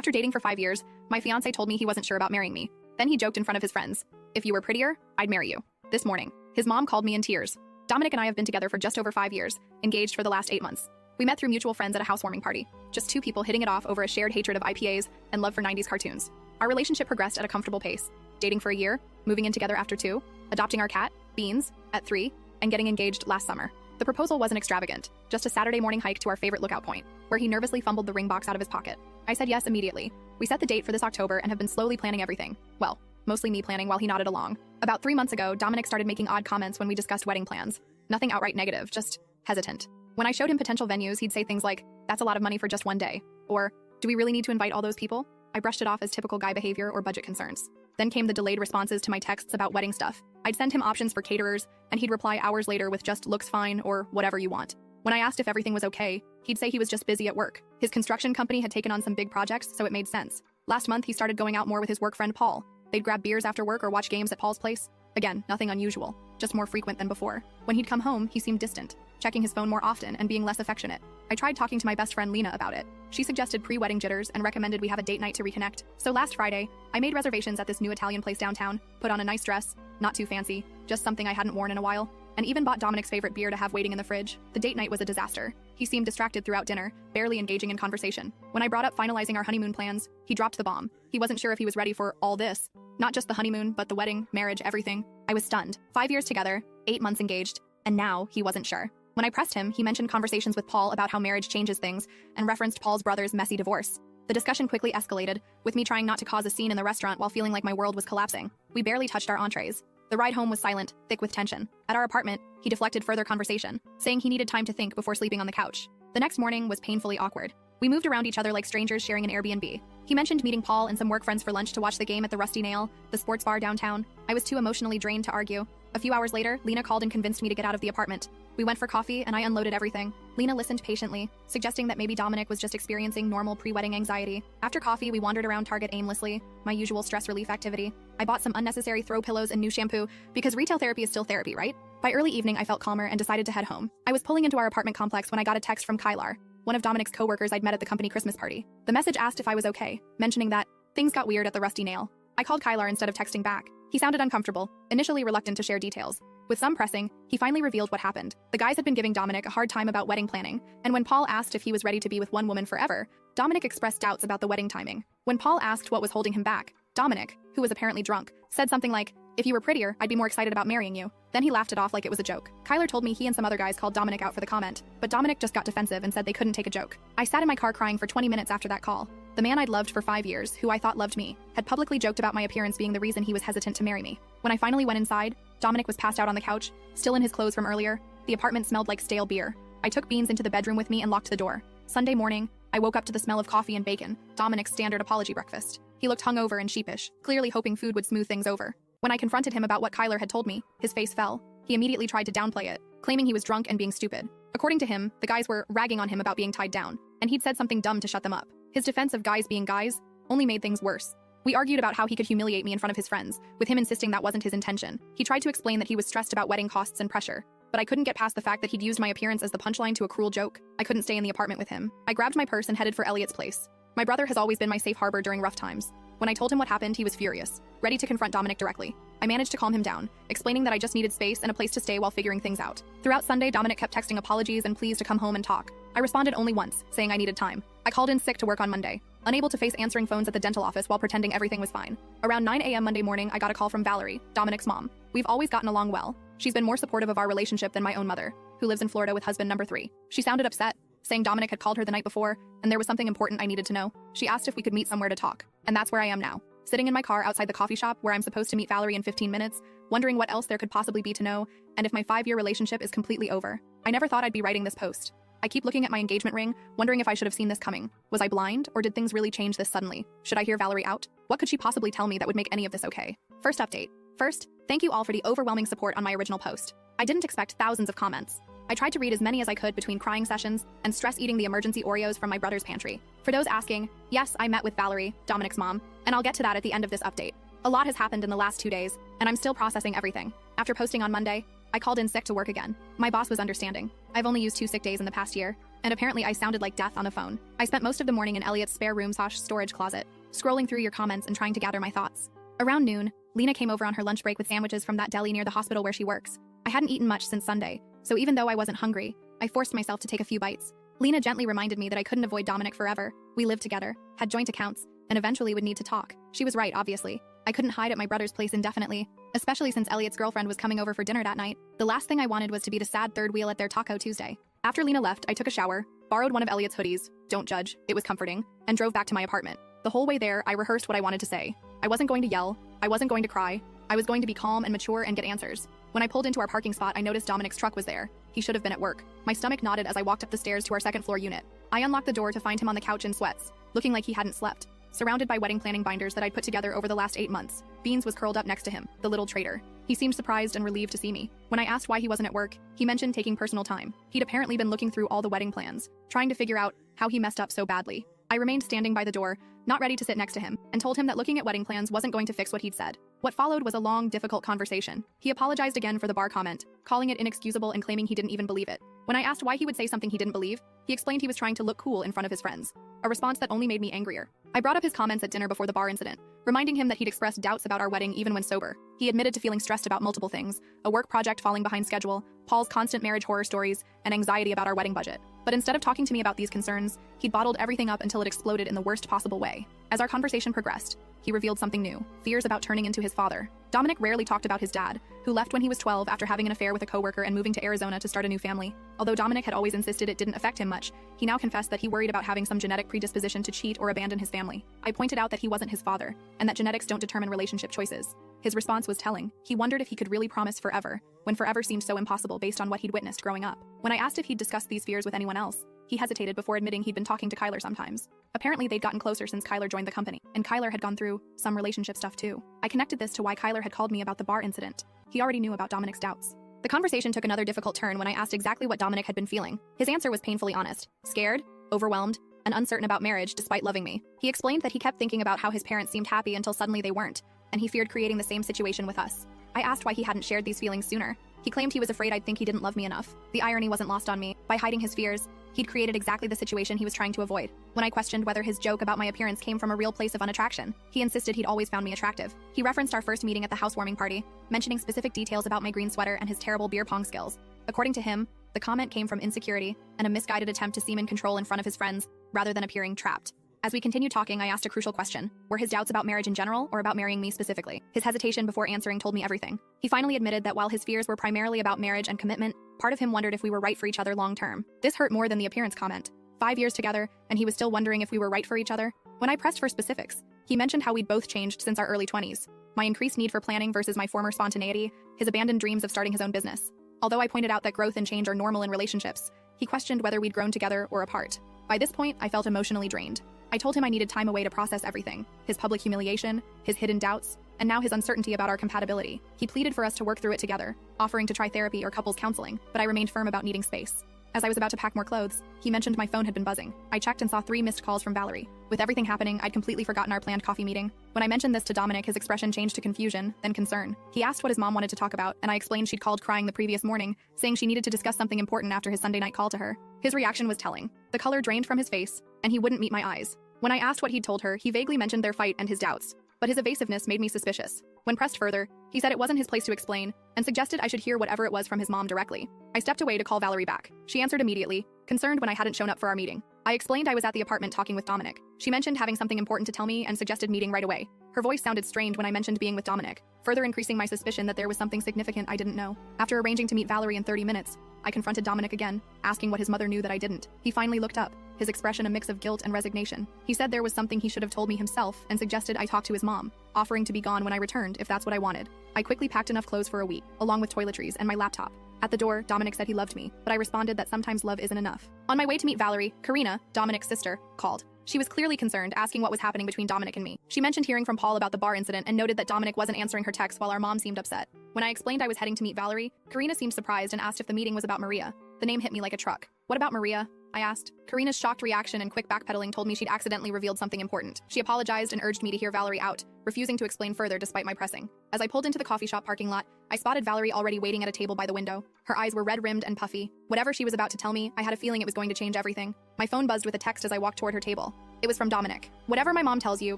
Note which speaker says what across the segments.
Speaker 1: After dating for 5 years, my fiancé told me he wasn't sure about marrying me. Then he joked in front of his friends, "If you were prettier, I'd marry you." This morning, his mom called me in tears. Dominic and I have been together for just over 5 years, engaged for the last 8 months. We met through mutual friends at a housewarming party, just two people hitting it off over a shared hatred of IPAs and love for 90s cartoons. Our relationship progressed at a comfortable pace, dating for a year, moving in together after 2, adopting our cat, Beans, at 3, and getting engaged last summer. The proposal wasn't extravagant, just a Saturday morning hike to our favorite lookout point, where he nervously fumbled the ring box out of his pocket. I said yes immediately. We set the date for this October and have been slowly planning everything. Well, mostly me planning while he nodded along. About 3 months ago, Dominic started making odd comments when we discussed wedding plans. Nothing outright negative, just hesitant. When I showed him potential venues, he'd say things like, "That's a lot of money for just one day," or, "Do we really need to invite all those people?" I brushed it off as typical guy behavior or budget concerns. Then came the delayed responses to my texts about wedding stuff. I'd send him options for caterers, and he'd reply hours later with just "looks fine" or "whatever you want." When I asked if everything was okay, he'd say he was just busy at work. His construction company had taken on some big projects, so it made sense. Last month, he started going out more with his work friend Paul. They'd grab beers after work or watch games at Paul's place. Again, nothing unusual, just more frequent than before. When he'd come home, he seemed distant, checking his phone more often and being less affectionate. I tried talking to my best friend Lena about it. She suggested pre-wedding jitters and recommended we have a date night to reconnect. So last Friday, I made reservations at this new Italian place downtown, put on a nice dress, not too fancy, just something I hadn't worn in a while, and even bought Dominic's favorite beer to have waiting in the fridge. The date night was a disaster. He seemed distracted throughout dinner, barely engaging in conversation. When I brought up finalizing our honeymoon plans, he dropped the bomb. He wasn't sure if he was ready for all this. Not just the honeymoon, but the wedding, marriage, everything. I was stunned. 5 years together, 8 months engaged, and now he wasn't sure. When I pressed him, he mentioned conversations with Paul about how marriage changes things and referenced Paul's brother's messy divorce. The discussion quickly escalated, with me trying not to cause a scene in the restaurant while feeling like my world was collapsing. We barely touched our entrees. The ride home was silent, thick with tension. At our apartment, he deflected further conversation, saying he needed time to think before sleeping on the couch. The next morning was painfully awkward. We moved around each other like strangers sharing an Airbnb. He mentioned meeting Paul and some work friends for lunch to watch the game at the Rusty Nail, the sports bar downtown. I was too emotionally drained to argue. A few hours later, Lena called and convinced me to get out of the apartment. We went for coffee, and I unloaded everything. Lena listened patiently, suggesting that maybe Dominic was just experiencing normal pre-wedding anxiety. After coffee, we wandered around Target aimlessly, my usual stress relief activity. I bought some unnecessary throw pillows and new shampoo, because retail therapy is still therapy, right? By early evening, I felt calmer and decided to head home. I was pulling into our apartment complex when I got a text from Kylar, one of Dominic's coworkers I'd met at the company Christmas party. The message asked if I was okay, mentioning that things got weird at the Rusty Nail. I called Kylar instead of texting back. He sounded uncomfortable, initially reluctant to share details. With some pressing, he finally revealed what happened. The guys had been giving Dominic a hard time about wedding planning, and when Paul asked if he was ready to be with one woman forever, Dominic expressed doubts about the wedding timing. When Paul asked what was holding him back, Dominic, who was apparently drunk, said something like, "If you were prettier, I'd be more excited about marrying you." Then he laughed it off like it was a joke. Kylar told me he and some other guys called Dominic out for the comment, but Dominic just got defensive and said they couldn't take a joke. I sat in my car crying for 20 minutes after that call. The man I'd loved for 5 years, who I thought loved me, had publicly joked about my appearance being the reason he was hesitant to marry me. When I finally went inside, Dominic was passed out on the couch, still in his clothes from earlier. The apartment smelled like stale beer. I took Beans into the bedroom with me and locked the door. Sunday morning, I woke up to the smell of coffee and bacon, Dominic's standard apology breakfast. He looked hungover and sheepish, clearly hoping food would smooth things over. When I confronted him about what Kylar had told me, his face fell. He immediately tried to downplay it, claiming he was drunk and being stupid. According to him, the guys were ragging on him about being tied down, and he'd said something dumb to shut them up. His defense of guys being guys only made things worse. We argued about how he could humiliate me in front of his friends, with him insisting that wasn't his intention. He tried to explain that he was stressed about wedding costs and pressure, but I couldn't get past the fact that he'd used my appearance as the punchline to a cruel joke. I couldn't stay in the apartment with him. I grabbed my purse and headed for Elliot's place. My brother has always been my safe harbor during rough times. When I told him what happened, he was furious, ready to confront Dominic directly. I managed to calm him down, explaining that I just needed space and a place to stay while figuring things out. Throughout Sunday, Dominic kept texting apologies and pleas to come home and talk. I responded only once, saying I needed time. I called in sick to work on Monday, unable to face answering phones at the dental office while pretending everything was fine. Around 9 a.m. Monday morning, I got a call from Valerie, Dominic's mom. We've always gotten along well. She's been more supportive of our relationship than my own mother, who lives in Florida with husband number 3. She sounded upset, saying Dominic had called her the night before, and there was something important I needed to know. She asked if we could meet somewhere to talk, and that's where I am now. Sitting in my car outside the coffee shop where I'm supposed to meet Valerie in 15 minutes, wondering what else there could possibly be to know, and if my 5-year relationship is completely over. I never thought I'd be writing this post. I keep looking at my engagement ring, wondering if I should have seen this coming. Was I blind, or did things really change this suddenly? Should I hear Valerie out? What could she possibly tell me that would make any of this okay? First update. First, thank you all for the overwhelming support on my original post. I didn't expect thousands of comments. I tried to read as many as I could between crying sessions and stress eating the emergency Oreos from my brother's pantry. For those asking, yes, I met with Valerie, Dominic's mom, and I'll get to that at the end of this update. A lot has happened in the last 2 days, and I'm still processing everything. After posting on Monday, I called in sick to work again. My boss was understanding. I've only used 2 sick days in the past year, and apparently I sounded like death on the phone. I spent most of the morning in Elliot's spare room/storage closet, scrolling through your comments and trying to gather my thoughts. Around noon, Lena came over on her lunch break with sandwiches from that deli near the hospital where she works. I hadn't eaten much since Sunday, so even though I wasn't hungry, I forced myself to take a few bites. Lena gently reminded me that I couldn't avoid Dominic forever. We lived together, had joint accounts, and eventually would need to talk. She was right, obviously. I couldn't hide at my brother's place indefinitely, especially since Elliot's girlfriend was coming over for dinner that night. The last thing I wanted was to be the sad third wheel at their Taco Tuesday. After Lena left, I took a shower, borrowed one of Elliot's hoodies, don't judge, it was comforting, and drove back to my apartment. The whole way there, I rehearsed what I wanted to say. I wasn't going to yell, I wasn't going to cry, I was going to be calm and mature and get answers. When I pulled into our parking spot, I noticed Dominic's truck was there. He should have been at work. My stomach knotted as I walked up the stairs to our second-floor unit. I unlocked the door to find him on the couch in sweats, looking like he hadn't slept. Surrounded by wedding planning binders that I'd put together over the last 8 months, Beans was curled up next to him, the little traitor. He seemed surprised and relieved to see me. When I asked why he wasn't at work, he mentioned taking personal time. He'd apparently been looking through all the wedding plans, trying to figure out how he messed up so badly. I remained standing by the door, not ready to sit next to him, and told him that looking at wedding plans wasn't going to fix what he'd said. What followed was a long, difficult conversation. He apologized again for the bar comment, calling it inexcusable and claiming he didn't even believe it. When I asked why he would say something he didn't believe, he explained he was trying to look cool in front of his friends, a response that only made me angrier. I brought up his comments at dinner before the bar incident, reminding him that he'd expressed doubts about our wedding even when sober. He admitted to feeling stressed about multiple things, a work project falling behind schedule, Paul's constant marriage horror stories, and anxiety about our wedding budget. But instead of talking to me about these concerns, he'd bottled everything up until it exploded in the worst possible way. As our conversation progressed, he revealed something new, fears about turning into his father. Dominic rarely talked about his dad, who left when he was 12 after having an affair with a coworker and moving to Arizona to start a new family. Although Dominic had always insisted it didn't affect him much, he now confessed that he worried about having some genetic predisposition to cheat or abandon his family. I pointed out that he wasn't his father, and that genetics don't determine relationship choices. His response was telling. He wondered if he could really promise forever, when forever seemed so impossible based on what he'd witnessed growing up. When I asked if he'd discussed these fears with anyone else, he hesitated before admitting he'd been talking to Kyler sometimes. Apparently they'd gotten closer since Kyler joined the company, and Kyler had gone through some relationship stuff too. I connected this to why Kyler had called me about the bar incident. He already knew about Dominic's doubts. The conversation took another difficult turn when I asked exactly what Dominic had been feeling. His answer was painfully honest. Scared, overwhelmed, and uncertain about marriage despite loving me. He explained that he kept thinking about how his parents seemed happy until suddenly they weren't, and he feared creating the same situation with us. I asked why he hadn't shared these feelings sooner. He claimed he was afraid I'd think he didn't love me enough. The irony wasn't lost on me. By hiding his fears, he'd created exactly the situation he was trying to avoid. When I questioned whether his joke about my appearance came from a real place of unattraction, he insisted he'd always found me attractive. He referenced our first meeting at the housewarming party, mentioning specific details about my green sweater and his terrible beer pong skills. According to him, the comment came from insecurity and a misguided attempt to seem in control in front of his friends, rather than appearing trapped. As we continued talking, I asked a crucial question. Were his doubts about marriage in general or about marrying me specifically? His hesitation before answering told me everything. He finally admitted that while his fears were primarily about marriage and commitment, part of him wondered if we were right for each other long term. This hurt more than the appearance comment. 5 years together, and he was still wondering if we were right for each other. When I pressed for specifics, he mentioned how we'd both changed since our early 20s. My increased need for planning versus my former spontaneity, his abandoned dreams of starting his own business. Although I pointed out that growth and change are normal in relationships, he questioned whether we'd grown together or apart. By this point, I felt emotionally drained. I told him I needed time away to process everything, his public humiliation, his hidden doubts, and now his uncertainty about our compatibility. He pleaded for us to work through it together, offering to try therapy or couples counseling, but I remained firm about needing space. As I was about to pack more clothes, he mentioned my phone had been buzzing. I checked and saw 3 missed calls from Valerie. With everything happening, I'd completely forgotten our planned coffee meeting. When I mentioned this to Dominic, his expression changed to confusion, then concern. He asked what his mom wanted to talk about, and I explained she'd called crying the previous morning, saying she needed to discuss something important after his Sunday night call to her. His reaction was telling. The color drained from his face, and he wouldn't meet my eyes. When I asked what he'd told her, he vaguely mentioned their fight and his doubts, but his evasiveness made me suspicious. When pressed further, he said it wasn't his place to explain, and suggested I should hear whatever it was from his mom directly. I stepped away to call Valerie back. She answered immediately, concerned when I hadn't shown up for our meeting. I explained I was at the apartment talking with Dominic. She mentioned having something important to tell me and suggested meeting right away. Her voice sounded strained when I mentioned being with Dominic, further increasing my suspicion that there was something significant I didn't know. After arranging to meet Valerie in 30 minutes, I confronted Dominic again, asking what his mother knew that I didn't. He finally looked up, his expression a mix of guilt and resignation. He said there was something he should have told me himself and suggested I talk to his mom, offering to be gone when I returned if that's what I wanted. I quickly packed enough clothes for a week, along with toiletries and my laptop. At the door, Dominic said he loved me, but I responded that sometimes love isn't enough. On my way to meet Valerie, Karina, Dominic's sister, called. She was clearly concerned, asking what was happening between Dominic and me. She mentioned hearing from Paul about the bar incident and noted that Dominic wasn't answering her texts while our mom seemed upset. When I explained I was heading to meet Valerie, Karina seemed surprised and asked if the meeting was about Maria. The name hit me like a truck. What about Maria? I asked. Karina's shocked reaction and quick backpedaling told me she'd accidentally revealed something important. She apologized and urged me to hear Valerie out, refusing to explain further despite my pressing. As I pulled into the coffee shop parking lot, I spotted Valerie already waiting at a table by the window. Her eyes were red-rimmed and puffy. Whatever she was about to tell me, I had a feeling it was going to change everything. My phone buzzed with a text as I walked toward her table. It was from Dominic. Whatever my mom tells you,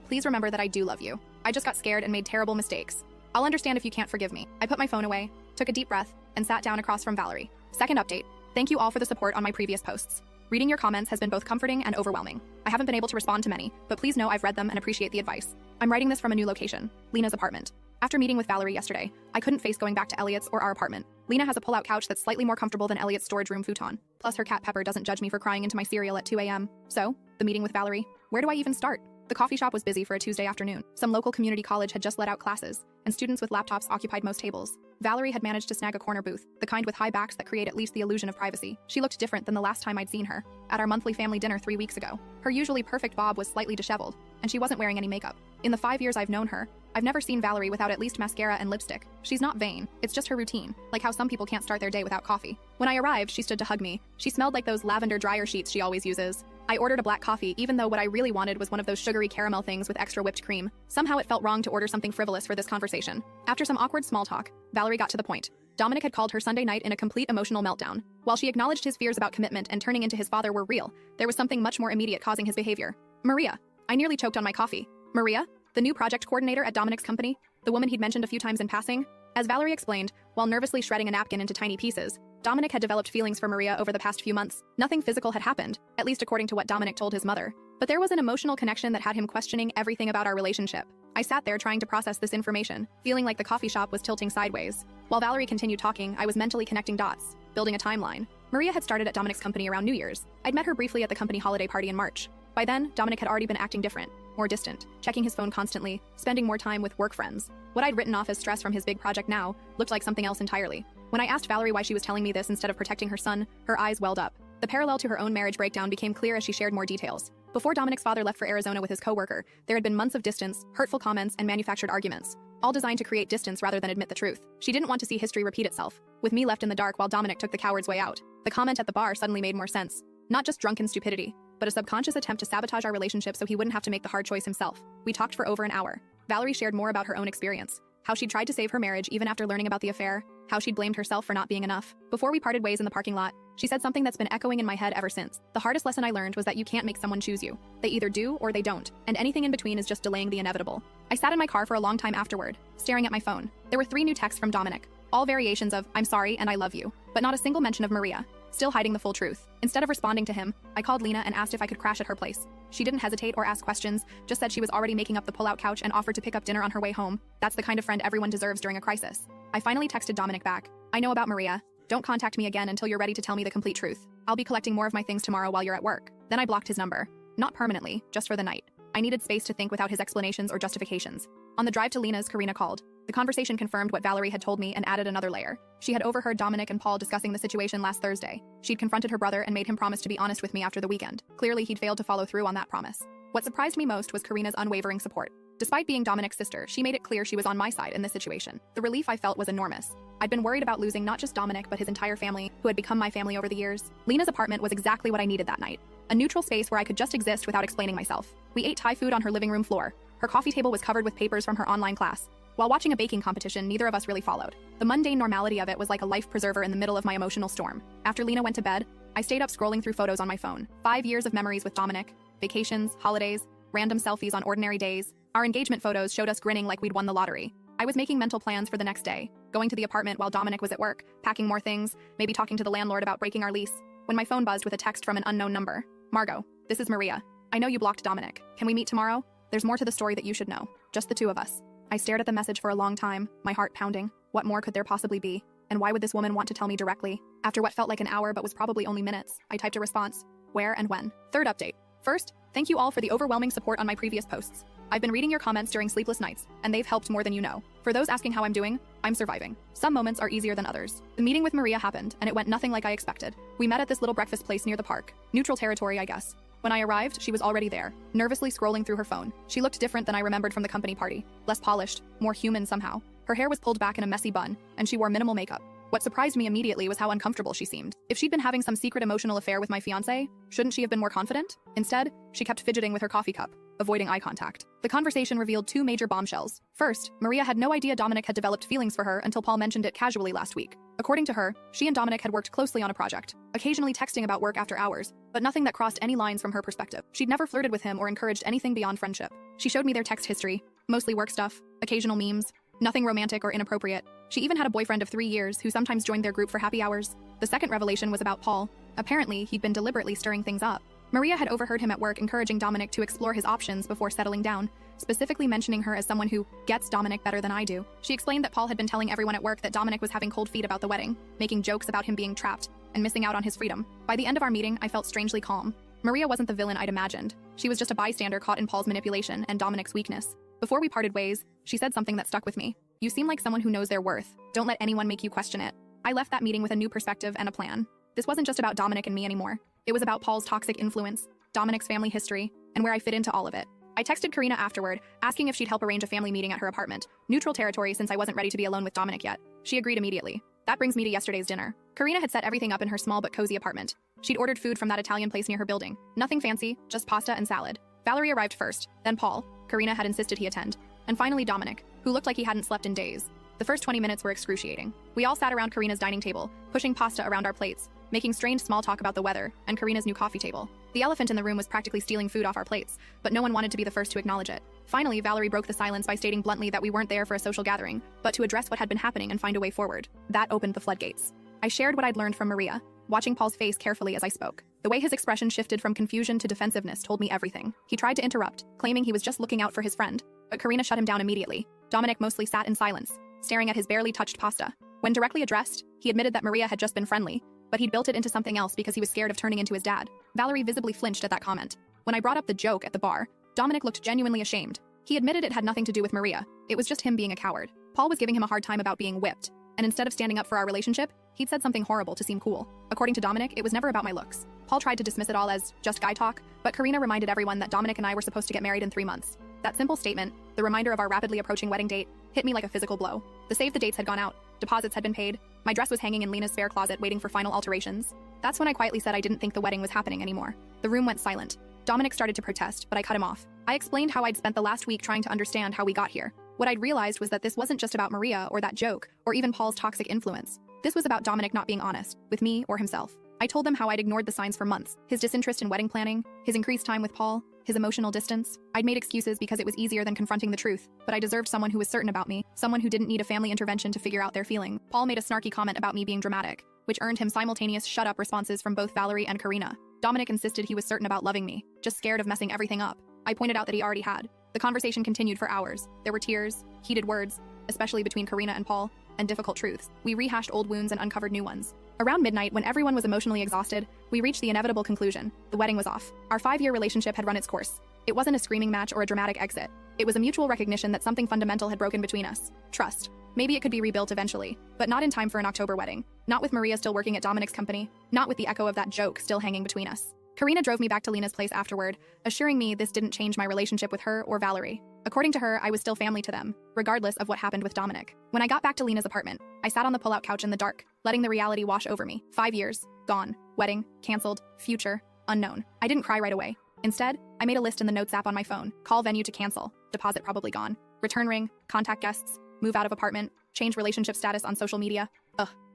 Speaker 1: please remember that I do love you. I just got scared and made terrible mistakes. I'll understand if you can't forgive me. I put my phone away, took a deep breath, and sat down across from Valerie. Second update. Thank you all for the support on my previous posts. Reading your comments has been both comforting and overwhelming. I haven't been able to respond to many, but please know I've read them and appreciate the advice. I'm writing this from a new location, Lena's apartment. After meeting with Valerie yesterday, I couldn't face going back to Elliot's or our apartment. Lena has a pull-out couch that's slightly more comfortable than Elliot's storage room futon. Plus her cat Pepper doesn't judge me for crying into my cereal at 2 a.m. So, the meeting with Valerie. Where do I even start? The coffee shop was busy for a Tuesday afternoon. Some local community college had just let out classes, and students with laptops occupied most tables. Valerie had managed to snag a corner booth, the kind with high backs that create at least the illusion of privacy. She looked different than the last time I'd seen her, at our monthly family dinner 3 weeks ago. Her usually perfect bob was slightly disheveled, and she wasn't wearing any makeup. In the 5 years I've known her, I've never seen Valerie without at least mascara and lipstick. She's not vain, it's just her routine, like how some people can't start their day without coffee. When I arrived, she stood to hug me. She smelled like those lavender dryer sheets she always uses. I ordered a black coffee, even though what I really wanted was one of those sugary caramel things with extra whipped cream. Somehow it felt wrong to order something frivolous for this conversation. After some awkward small talk, Valerie got to the point. Dominic had called her Sunday night in a complete emotional meltdown. While she acknowledged his fears about commitment and turning into his father were real, there was something much more immediate causing his behavior. Maria. I nearly choked on my coffee. Maria? The new project coordinator at Dominic's company? The woman he'd mentioned a few times in passing? As Valerie explained, while nervously shredding a napkin into tiny pieces, Dominic had developed feelings for Maria over the past few months. Nothing physical had happened, at least according to what Dominic told his mother. But there was an emotional connection that had him questioning everything about our relationship. I sat there trying to process this information, feeling like the coffee shop was tilting sideways. While Valerie continued talking, I was mentally connecting dots, building a timeline. Maria had started at Dominic's company around New Year's. I'd met her briefly at the company holiday party in March. By then, Dominic had already been acting different, more distant, checking his phone constantly, spending more time with work friends. What I'd written off as stress from his big project now looked like something else entirely. When I asked Valerie why she was telling me this instead of protecting her son, her eyes welled up. The parallel to her own marriage breakdown became clear as she shared more details. Before Dominic's father left for Arizona with his coworker, there had been months of distance, hurtful comments, and manufactured arguments, all designed to create distance rather than admit the truth. She didn't want to see history repeat itself, with me left in the dark while Dominic took the coward's way out. The comment at the bar suddenly made more sense. Not just drunken stupidity, but a subconscious attempt to sabotage our relationship so he wouldn't have to make the hard choice himself. We talked for over an hour. Valerie shared more about her own experience, how she'd tried to save her marriage even after learning about the affair, how she'd blamed herself for not being enough. Before we parted ways in the parking lot, she said something that's been echoing in my head ever since. The hardest lesson I learned was that you can't make someone choose you. They either do or they don't, and anything in between is just delaying the inevitable. I sat in my car for a long time afterward, staring at my phone. There were 3 new texts from Dominic, all variations of "I'm sorry" and "I love you," but not a single mention of Maria, still hiding the full truth. Instead of responding to him, I called Lena and asked if I could crash at her place. She didn't hesitate or ask questions, just said she was already making up the pull-out couch and offered to pick up dinner on her way home. That's the kind of friend everyone deserves during a crisis. I finally texted Dominic back. I know about Maria. Don't contact me again until you're ready to tell me the complete truth. I'll be collecting more of my things tomorrow while you're at work. Then I blocked his number. Not permanently, just for the night. I needed space to think without his explanations or justifications. On the drive to Lena's, Karina called. The conversation confirmed what Valerie had told me and added another layer. She had overheard Dominic and Paul discussing the situation last Thursday. She'd confronted her brother and made him promise to be honest with me after the weekend. Clearly, he'd failed to follow through on that promise. What surprised me most was Karina's unwavering support. Despite being Dominic's sister, she made it clear she was on my side in this situation. The relief I felt was enormous. I'd been worried about losing not just Dominic but his entire family, who had become my family over the years. Lena's apartment was exactly what I needed that night. A neutral space where I could just exist without explaining myself. We ate Thai food on her living room floor. Her coffee table was covered with papers from her online class. While watching a baking competition, neither of us really followed. The mundane normality of it was like a life preserver in the middle of my emotional storm. After Lena went to bed, I stayed up scrolling through photos on my phone. 5 years of memories with Dominic, vacations, holidays, random selfies on ordinary days. Our engagement photos showed us grinning like we'd won the lottery. I was making mental plans for the next day, going to the apartment while Dominic was at work, packing more things, maybe talking to the landlord about breaking our lease, when my phone buzzed with a text from an unknown number. Margot, this is Maria. I know you blocked Dominic. Can we meet tomorrow? There's more to the story that you should know. Just the 2 of us. I stared at the message for a long time, my heart pounding. What more could there possibly be? And why would this woman want to tell me directly? After what felt like an hour but was probably only minutes, I typed a response. Where and when? Third update. First, thank you all for the overwhelming support on my previous posts. I've been reading your comments during sleepless nights, and they've helped more than you know. For those asking how I'm doing, I'm surviving. Some moments are easier than others. The meeting with Maria happened, and it went nothing like I expected. We met at this little breakfast place near the park. Neutral territory, I guess. When I arrived, she was already there, nervously scrolling through her phone. She looked different than I remembered from the company party. Less polished, more human somehow. Her hair was pulled back in a messy bun, and she wore minimal makeup. What surprised me immediately was how uncomfortable she seemed. If she'd been having some secret emotional affair with my fiancé, shouldn't she have been more confident? Instead, she kept fidgeting with her coffee cup, avoiding eye contact. The conversation revealed two major bombshells. First, Maria had no idea Dominic had developed feelings for her until Paul mentioned it casually last week. According to her, she and Dominic had worked closely on a project, occasionally texting about work after hours, but nothing that crossed any lines from her perspective. She'd never flirted with him or encouraged anything beyond friendship. She showed me their text history, mostly work stuff, occasional memes, nothing romantic or inappropriate. She even had a boyfriend of 3 years who sometimes joined their group for happy hours. The second revelation was about Paul. Apparently, he'd been deliberately stirring things up. Maria had overheard him at work encouraging Dominic to explore his options before settling down, specifically mentioning her as someone who gets Dominic better than I do. She explained that Paul had been telling everyone at work that Dominic was having cold feet about the wedding, making jokes about him being trapped and missing out on his freedom. By the end of our meeting, I felt strangely calm. Maria wasn't the villain I'd imagined. She was just a bystander caught in Paul's manipulation and Dominic's weakness. Before we parted ways, she said something that stuck with me. "You seem like someone who knows their worth. Don't let anyone make you question it." I left that meeting with a new perspective and a plan. This wasn't just about Dominic and me anymore. It was about Paul's toxic influence, Dominic's family history, and where I fit into all of it. I texted Karina afterward, asking if she'd help arrange a family meeting at her apartment, neutral territory since I wasn't ready to be alone with Dominic yet. She agreed immediately. That brings me to yesterday's dinner. Karina had set everything up in her small but cozy apartment. She'd ordered food from that Italian place near her building. Nothing fancy, just pasta and salad. Valerie arrived first, then Paul. Karina had insisted he attend. And finally Dominic, who looked like he hadn't slept in days. The first 20 minutes were excruciating. We all sat around Karina's dining table, pushing pasta around our plates, making strange small talk about the weather and Karina's new coffee table. The elephant in the room was practically stealing food off our plates, but no one wanted to be the first to acknowledge it. Finally, Valerie broke the silence by stating bluntly that we weren't there for a social gathering, but to address what had been happening and find a way forward. That opened the floodgates. I shared what I'd learned from Maria, watching Paul's face carefully as I spoke. The way his expression shifted from confusion to defensiveness told me everything. He tried to interrupt, claiming he was just looking out for his friend, but Karina shut him down immediately. Dominic mostly sat in silence, staring at his barely touched pasta. When directly addressed, he admitted that Maria had just been friendly, but he'd built it into something else because he was scared of turning into his dad. Valerie visibly flinched at that comment. When I brought up the joke at the bar, Dominic looked genuinely ashamed. He admitted it had nothing to do with Maria. It was just him being a coward. Paul was giving him a hard time about being whipped, and instead of standing up for our relationship, he'd said something horrible to seem cool. According to Dominic, it was never about my looks. Paul tried to dismiss it all as just guy talk, but Karina reminded everyone that Dominic and I were supposed to get married in 3 months. That simple statement, the reminder of our rapidly approaching wedding date, hit me like a physical blow. The save the dates had gone out, deposits had been paid, my dress was hanging in Lena's spare closet waiting for final alterations. That's when I quietly said I didn't think the wedding was happening anymore. The room went silent. Dominic started to protest, but I cut him off. I explained how I'd spent the last week trying to understand how we got here. What I'd realized was that this wasn't just about Maria or that joke, or even Paul's toxic influence. This was about Dominic not being honest, with me or himself. I told them how I'd ignored the signs for months, his disinterest in wedding planning, his increased time with Paul, his emotional distance. I'd made excuses because it was easier than confronting the truth, but I deserved someone who was certain about me, someone who didn't need a family intervention to figure out their feeling. Paul made a snarky comment about me being dramatic, which earned him simultaneous shut-up responses from both Valerie and Karina. Dominic insisted he was certain about loving me, just scared of messing everything up. I pointed out that he already had. The conversation continued for hours. There were tears, heated words, especially between Karina and Paul, and difficult truths. We rehashed old wounds and uncovered new ones. Around midnight, when everyone was emotionally exhausted, we reached the inevitable conclusion. The wedding was off. Our 5-year relationship had run its course. It wasn't a screaming match or a dramatic exit. It was a mutual recognition that something fundamental had broken between us. Trust. Maybe it could be rebuilt eventually, but not in time for an October wedding. Not with Maria still working at Dominic's company. Not with the echo of that joke still hanging between us. Karina drove me back to Lena's place afterward, assuring me this didn't change my relationship with her or Valerie. According to her, I was still family to them, regardless of what happened with Dominic. When I got back to Lena's apartment, I sat on the pull-out couch in the dark, letting the reality wash over me. 5 years, gone, wedding, canceled, future, unknown. I didn't cry right away. Instead, I made a list in the Notes app on my phone. Call venue to cancel, deposit probably gone, return ring, contact guests, move out of apartment, change relationship status on social media.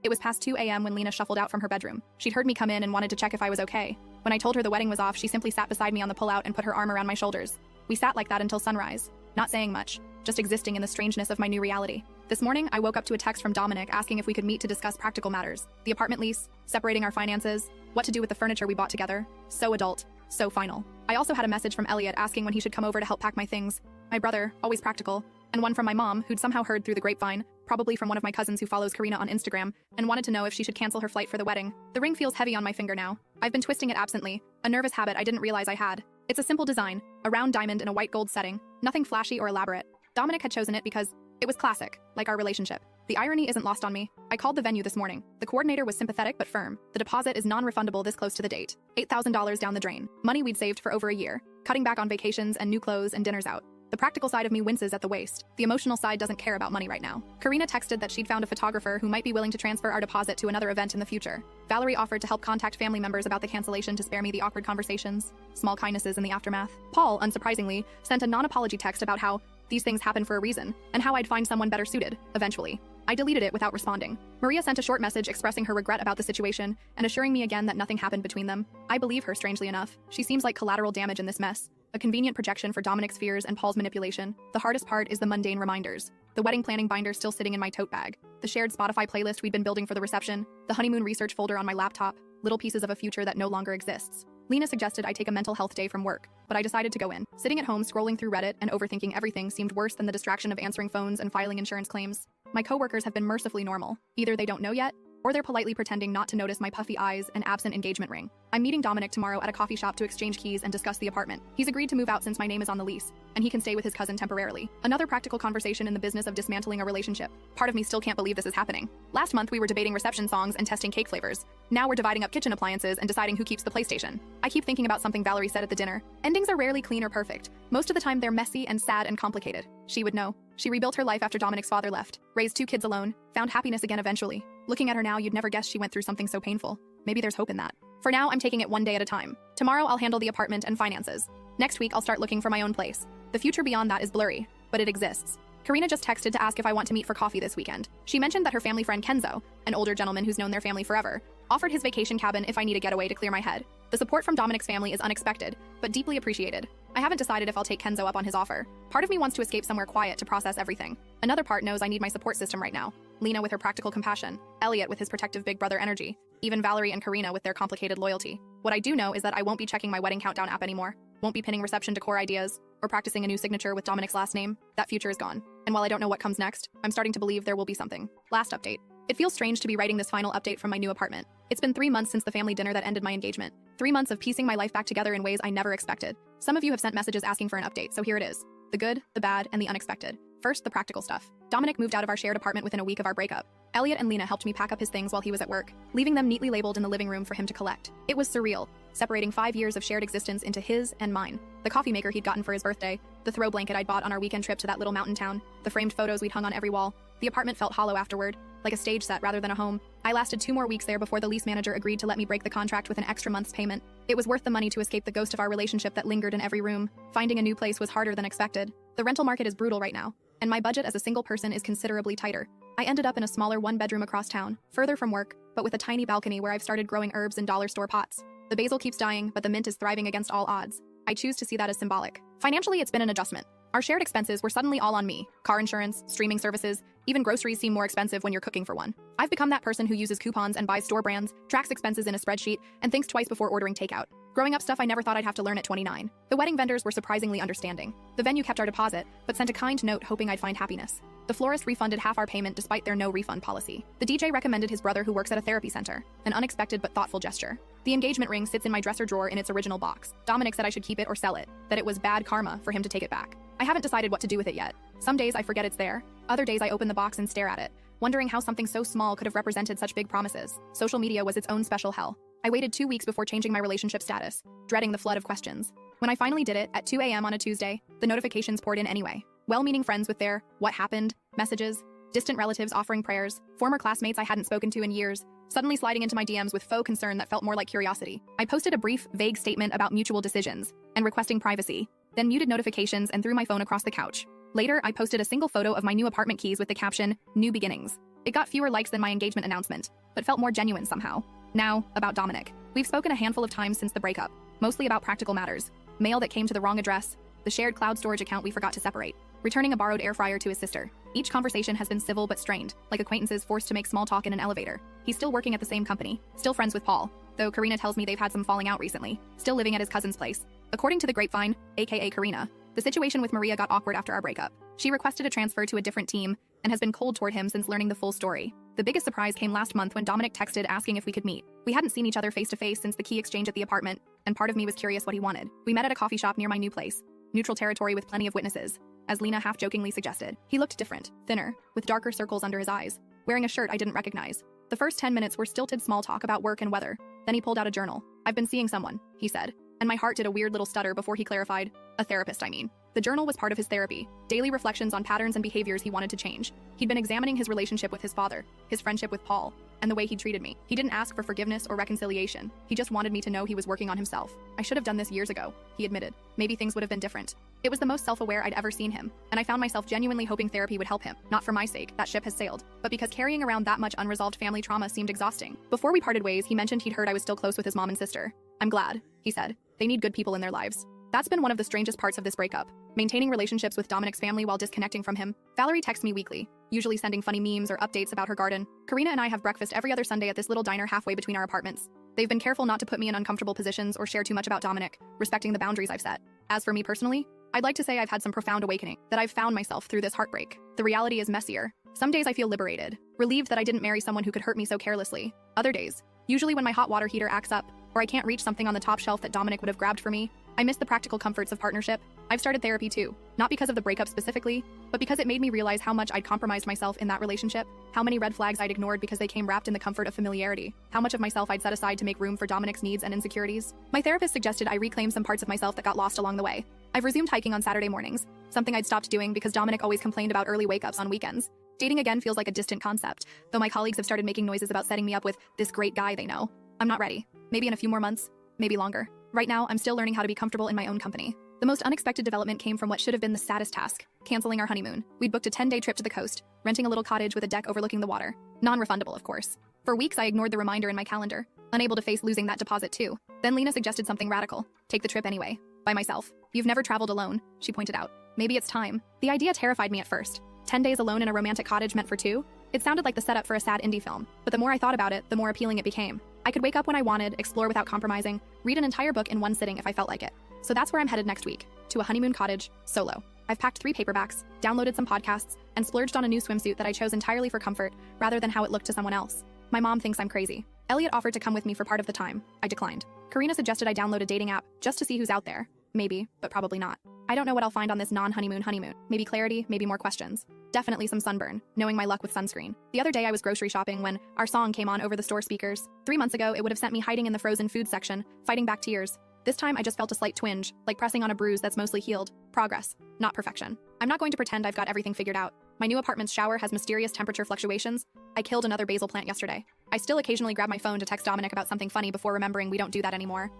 Speaker 1: It was past 2 a.m. when Lena shuffled out from her bedroom. She'd heard me come in and wanted to check if I was okay. When I told her the wedding was off, she simply sat beside me on the pullout and put her arm around my shoulders. We sat like that until sunrise, not saying much, just existing in the strangeness of my new reality. This morning, I woke up to a text from Dominic asking if we could meet to discuss practical matters. The apartment lease, separating our finances, what to do with the furniture we bought together. So adult, so final. I also had a message from Elliot asking when he should come over to help pack my things. My brother, always practical, and one from my mom, who'd somehow heard through the grapevine, probably from one of my cousins who follows Karina on Instagram, and wanted to know if she should cancel her flight for the wedding. The ring feels heavy on my finger now. I've been twisting it absently, a nervous habit I didn't realize I had. It's a simple design, a round diamond in a white gold setting, nothing flashy or elaborate. Dominic had chosen it because it was classic, like our relationship. The irony isn't lost on me. I called the venue this morning. The coordinator was sympathetic but firm. The deposit is non-refundable this close to the date. $8,000 down the drain. Money we'd saved for over a year, cutting back on vacations and new clothes and dinners out. The practical side of me winces at the waste. The emotional side doesn't care about money right now. Karina texted that she'd found a photographer who might be willing to transfer our deposit to another event in the future. Valerie offered to help contact family members about the cancellation to spare me the awkward conversations. Small kindnesses in the aftermath. Paul, unsurprisingly, sent a non-apology text about how these things happen for a reason, and how I'd find someone better suited, eventually. I deleted it without responding. Maria sent a short message expressing her regret about the situation and assuring me again that nothing happened between them. I believe her, strangely enough. She seems like collateral damage in this mess. A convenient projection for Dominic's fears and Paul's manipulation. The hardest part is the mundane reminders. The wedding planning binder still sitting in my tote bag. The shared Spotify playlist we'd been building for the reception. The honeymoon research folder on my laptop. Little pieces of a future that no longer exists. Lena suggested I take a mental health day from work, but I decided to go in. Sitting at home scrolling through Reddit and overthinking everything seemed worse than the distraction of answering phones and filing insurance claims. My coworkers have been mercifully normal. Either they don't know yet, or they're politely pretending not to notice my puffy eyes and absent engagement ring. I'm meeting Dominic tomorrow at a coffee shop to exchange keys and discuss the apartment. He's agreed to move out since my name is on the lease, and he can stay with his cousin temporarily. Another practical conversation in the business of dismantling a relationship. Part of me still can't believe this is happening. Last month we were debating reception songs and testing cake flavors. Now we're dividing up kitchen appliances and deciding who keeps the PlayStation. I keep thinking about something Valerie said at the dinner. Endings are rarely clean or perfect. Most of the time they're messy and sad and complicated. She would know. She rebuilt her life after Dominic's father left, raised 2 kids alone, found happiness again eventually. Looking at her now, you'd never guess she went through something so painful. Maybe there's hope in that. For now, I'm taking it one day at a time. Tomorrow, I'll handle the apartment and finances. Next week, I'll start looking for my own place. The future beyond that is blurry, but it exists. Karina just texted to ask if I want to meet for coffee this weekend. She mentioned that her family friend Kenzo, an older gentleman who's known their family forever, offered his vacation cabin if I need a getaway to clear my head. The support from Dominic's family is unexpected, but deeply appreciated. I haven't decided if I'll take Kenzo up on his offer. Part of me wants to escape somewhere quiet to process everything. Another part knows I need my support system right now. Lena with her practical compassion, Elliot with his protective big brother energy, even Valerie and Karina with their complicated loyalty. What I do know is that I won't be checking my wedding countdown app anymore, won't be pinning reception decor ideas, or practicing a new signature with Dominic's last name. That future is gone. And while I don't know what comes next, I'm starting to believe there will be something. Last update. It feels strange to be writing this final update from my new apartment. It's been 3 months since the family dinner that ended my engagement. 3 months of piecing my life back together in ways I never expected. Some of you have sent messages asking for an update, so here it is. The good, the bad, and the unexpected. First, the practical stuff. Dominic moved out of our shared apartment within a week of our breakup. Elliot and Lena helped me pack up his things while he was at work, leaving them neatly labeled in the living room for him to collect. It was surreal, separating 5 years of shared existence into his and mine. The coffee maker he'd gotten for his birthday, the throw blanket I'd bought on our weekend trip to that little mountain town, the framed photos we'd hung on every wall. The apartment felt hollow afterward, like a stage set rather than a home. I lasted 2 more weeks there before the lease manager agreed to let me break the contract with an extra month's payment. It was worth the money to escape the ghost of our relationship that lingered in every room. Finding a new place was harder than expected. The rental market is brutal right now, and my budget as a single person is considerably tighter. I ended up in a smaller 1-bedroom across town, further from work, but with a tiny balcony where I've started growing herbs in dollar store pots. The basil keeps dying, but the mint is thriving against all odds. I choose to see that as symbolic. Financially, it's been an adjustment. Our shared expenses were suddenly all on me. Car insurance, streaming services, even groceries seem more expensive when you're cooking for one. I've become that person who uses coupons and buys store brands, tracks expenses in a spreadsheet, and thinks twice before ordering takeout. Growing up stuff I never thought I'd have to learn at 29. The wedding vendors were surprisingly understanding. The venue kept our deposit, but sent a kind note hoping I'd find happiness. The florist refunded half our payment despite their no refund policy. The DJ recommended his brother who works at a therapy center, an unexpected but thoughtful gesture. The engagement ring sits in my dresser drawer in its original box. Dominic said I should keep it or sell it, that it was bad karma for him to take it back. I haven't decided what to do with it yet. Some days I forget it's there. Other days I open the box and stare at it, wondering how something so small could have represented such big promises. Social media was its own special hell. I waited 2 weeks before changing my relationship status, dreading the flood of questions. When I finally did it, at 2 a.m. on a Tuesday, the notifications poured in anyway. Well-meaning friends with their "what happened" messages, distant relatives offering prayers, former classmates I hadn't spoken to in years, suddenly sliding into my DMs with faux concern that felt more like curiosity. I posted a brief, vague statement about mutual decisions and requesting privacy, then muted notifications and threw my phone across the couch. Later, I posted a single photo of my new apartment keys with the caption, "New Beginnings." It got fewer likes than my engagement announcement, but felt more genuine somehow. Now, about Dominic. We've spoken a handful of times since the breakup, mostly about practical matters. Mail that came to the wrong address, the shared cloud storage account we forgot to separate, returning a borrowed air fryer to his sister. Each conversation has been civil but strained, like acquaintances forced to make small talk in an elevator. He's still working at the same company, still friends with Paul, though Karina tells me they've had some falling out recently, still living at his cousin's place. According to the grapevine, aka Karina, the situation with Maria got awkward after our breakup. She requested a transfer to a different team and has been cold toward him since learning the full story. The biggest surprise came last month when Dominic texted asking if we could meet. We hadn't seen each other face to face since the key exchange at the apartment, and part of me was curious what he wanted. We met at a coffee shop near my new place, neutral territory with plenty of witnesses, as Lena half-jokingly suggested. He looked different, thinner, with darker circles under his eyes, wearing a shirt I didn't recognize. The first 10 minutes were stilted small talk about work and weather. Then he pulled out a journal. "I've been seeing someone," he said, and my heart did a weird little stutter before he clarified, "A therapist, I mean." The journal was part of his therapy, daily reflections on patterns and behaviors he wanted to change. He'd been examining his relationship with his father, his friendship with Paul, and the way he treated me. He didn't ask for forgiveness or reconciliation. He just wanted me to know he was working on himself. I should have done this years ago, he admitted. Maybe things would have been different. It was the most self-aware I'd ever seen him, and I found myself genuinely hoping therapy would help him. Not for my sake, that ship has sailed, but because carrying around that much unresolved family trauma seemed exhausting. Before we parted ways, he mentioned he'd heard I was still close with his mom and sister. I'm glad, he said. They need good people in their lives. That's been one of the strangest parts of this breakup. Maintaining relationships with Dominic's family while disconnecting from him. Valerie texts me weekly, usually sending funny memes or updates about her garden. Karina and I have breakfast every other Sunday at this little diner halfway between our apartments. They've been careful not to put me in uncomfortable positions or share too much about Dominic, respecting the boundaries I've set. As for me personally, I'd like to say I've had some profound awakening, that I've found myself through this heartbreak. The reality is messier. Some days I feel liberated, relieved that I didn't marry someone who could hurt me so carelessly. Other days, usually when my hot water heater acts up, or I can't reach something on the top shelf that Dominic would have grabbed for me, I miss the practical comforts of partnership. I've started therapy too, not because of the breakup specifically, but because it made me realize how much I'd compromised myself in that relationship, how many red flags I'd ignored because they came wrapped in the comfort of familiarity, how much of myself I'd set aside to make room for Dominic's needs and insecurities. My therapist suggested I reclaim some parts of myself that got lost along the way. I've resumed hiking on Saturday mornings, something I'd stopped doing because Dominic always complained about early wake-ups on weekends. Dating again feels like a distant concept, though my colleagues have started making noises about setting me up with this great guy they know. I'm not ready. Maybe in a few more months, maybe longer. Right now, I'm still learning how to be comfortable in my own company. The most unexpected development came from what should have been the saddest task, canceling our honeymoon. We'd booked a 10-day trip to the coast, renting a little cottage with a deck overlooking the water. Non-refundable, of course. For weeks, I ignored the reminder in my calendar, unable to face losing that deposit too. Then Lena suggested something radical. Take the trip anyway. By myself. You've never traveled alone, she pointed out. Maybe it's time. The idea terrified me at first. 10 days alone in a romantic cottage meant for two? It sounded like the setup for a sad indie film, but the more I thought about it, the more appealing it became. I could wake up when I wanted, explore without compromising, read an entire book in one sitting if I felt like it. So that's where I'm headed next week, to a honeymoon cottage, solo. I've packed 3 paperbacks, downloaded some podcasts, and splurged on a new swimsuit that I chose entirely for comfort, rather than how it looked to someone else. My mom thinks I'm crazy. Elliot offered to come with me for part of the time. I declined. Karina suggested I download a dating app, just to see who's out there. Maybe, but probably not. I don't know what I'll find on this non-honeymoon honeymoon. Maybe clarity, maybe more questions. Definitely some sunburn, knowing my luck with sunscreen. The other day I was grocery shopping when our song came on over the store speakers. 3 months ago, it would have sent me hiding in the frozen food section, fighting back tears. This time I just felt a slight twinge, like pressing on a bruise that's mostly healed. Progress, not perfection. I'm not going to pretend I've got everything figured out. My new apartment's shower has mysterious temperature fluctuations. I killed another basil plant yesterday. I still occasionally grab my phone to text Dominic about something funny before remembering we don't do that anymore.